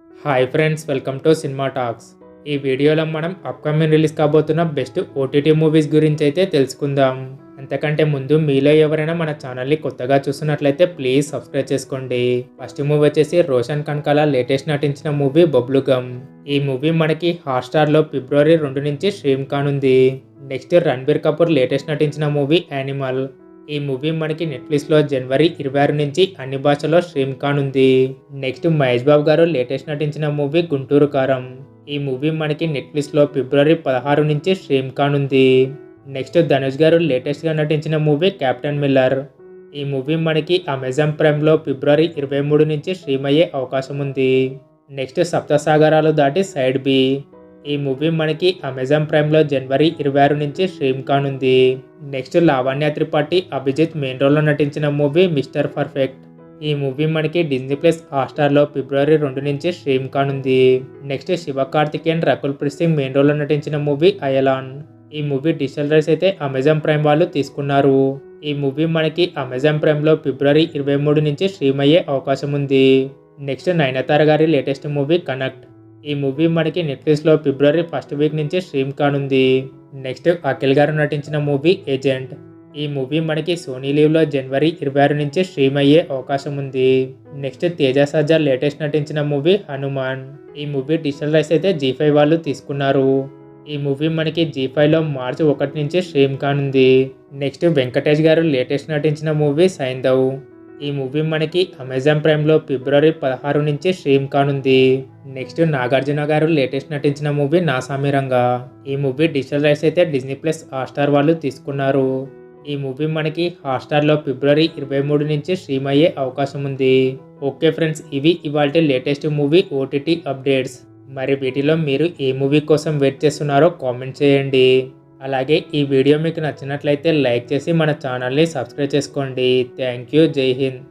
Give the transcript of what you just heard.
Hi friends, welcome to cinema talks. ఈ వీడియోలో మనం అప్కమింగ్ రిలీజ్ కాబోతున్న బెస్ట్ ఓటీటీ మూవీస్ గురించి అయితే తెలుసుకుందాం. అంతకంటే ముందు మీలో ఎవరైనా మన ఛానల్ని కొత్తగా చూస్తున్నట్లయితే ప్లీజ్ సబ్స్క్రైబ్ చేసుకోండి. ఫస్ట్ మూవీ వచ్చేసి రోషన్ కనకాల లేటెస్ట్ నటించిన మూవీ బబ్లు గమ్. ఈ మూవీ మనకి హాట్స్టార్లో ఫిబ్రవరి 2 నుంచి స్ట్రీమ్ కానుంది. నెక్స్ట్ రణబీర్ కపూర్ లేటెస్ట్ నటించిన మూవీ యానిమల్. ఈ మూవీ మనకి నెట్ఫ్లిక్స్లో జనవరి 26 నుంచి అన్ని భాషల్లో స్ట్రీమ్ కానుంది. నెక్స్ట్ మహేష్ బాబు గారు లేటెస్ట్ నటించిన మూవీ గుంటూరు కారం. ఈ మూవీ మనకి నెట్ఫ్లిక్స్లో ఫిబ్రవరి 16 నుంచి స్ట్రీమ్ కానుంది. నెక్స్ట్ ధనుష్ గారు లేటెస్ట్గా నటించిన మూవీ కెప్టెన్ మిల్లర్. ఈ మూవీ మనకి అమెజాన్ ప్రైమ్లో ఫిబ్రవరి 23 నుంచి స్ట్రీమ్ అయ్యే అవకాశం ఉంది. నెక్స్ట్ సప్తసాగరాలు దాటి సైడ్ బి. ఈ మూవీ మనకి అమెజాన్ ప్రైమ్లో జనవరి 26 నుంచి స్ట్రీమ్ కానుంది. నెక్స్ట్ లావణ్య త్రిపాఠి, అభిజిత్ మెయిన్ రోల్లో నటించిన మూవీ మిస్టర్ పర్ఫెక్ట్. ఈ మూవీ మనకి డిజ్నీ ప్లస్ హాట్స్టార్లో ఫిబ్రవరి 2 నుంచి స్ట్రీమ్ కానుంది. నెక్స్ట్ శివకార్తికేయన్, రకుల్ ప్రీత్ సింగ్ మెయిన్ రోల్లో నటించిన మూవీ అయలాన్. ఈ మూవీ డిజిటల్ రైట్స్ అయితే అమెజాన్ ప్రైమ్ వాళ్ళు తీసుకున్నారు. ఈ మూవీ మనకి అమెజాన్ ప్రైమ్లో ఫిబ్రవరి 23 నుంచి స్ట్రీమ్ అయ్యే అవకాశం ఉంది. నెక్స్ట్ నయనతార గారి లేటెస్ట్ మూవీ కనెక్ట్. ఈ మూవీ మనకి నెట్ఫ్లిక్స్లో ఫిబ్రవరి 1st వీక్ నుంచి స్ట్రీమ్ కానుంది. నెక్స్ట్ అఖిల్ గారు నటించిన మూవీ ఏజెంట్. ఈ మూవీ మనకి సోనీ లీవ్లో జనవరి 26 నుంచి స్ట్రీమ్ అయ్యే అవకాశం ఉంది. నెక్స్ట్ తేజ సజ్జా లేటెస్ట్ నటించిన మూవీ హనుమాన్. ఈ మూవీ డిజిటల్ రైట్స్ అయితే జీ5 వాళ్ళు తీసుకున్నారు. ఈ మూవీ మనకి జీ5లో మార్చి 1 నుంచి స్ట్రీమ్ కానుంది. నెక్స్ట్ వెంకటేష్ గారు లేటెస్ట్ నటించిన మూవీ సైంధవ్. ఈ మూవీ మనకి అమెజాన్ ప్రైమ్లో ఫిబ్రవరి 16 నుంచి స్ట్రీమ్ కానుంది. నెక్స్ట్ నాగార్జున గారు లేటెస్ట్ నటించిన మూవీ నాసామిరంగా. ఈ మూవీ డిజిటల్ రైట్స్ అయితే డిజ్నీ ప్లస్ హాట్స్టార్ వాళ్ళు తీసుకున్నారు. ఈ మూవీ మనకి హాట్స్టార్లో ఫిబ్రవరి 23 నుంచి స్ట్రీమ్ అయ్యే అవకాశం ఉంది. ఓకే ఫ్రెండ్స్, ఇవి ఇవాల్టి లేటెస్ట్ మూవీ ఓటీటీ అప్డేట్స్. మరి వీటిలో మీరు ఏ మూవీ కోసం వెయిట్ చేస్తున్నారో కామెంట్ చేయండి. అలాగే ఈ వీడియో మీకు నచ్చినట్లయితే లైక్ చేసి మన ఛానల్ని సబ్స్క్రైబ్ చేసుకోండి. Thank you. జై హింద్.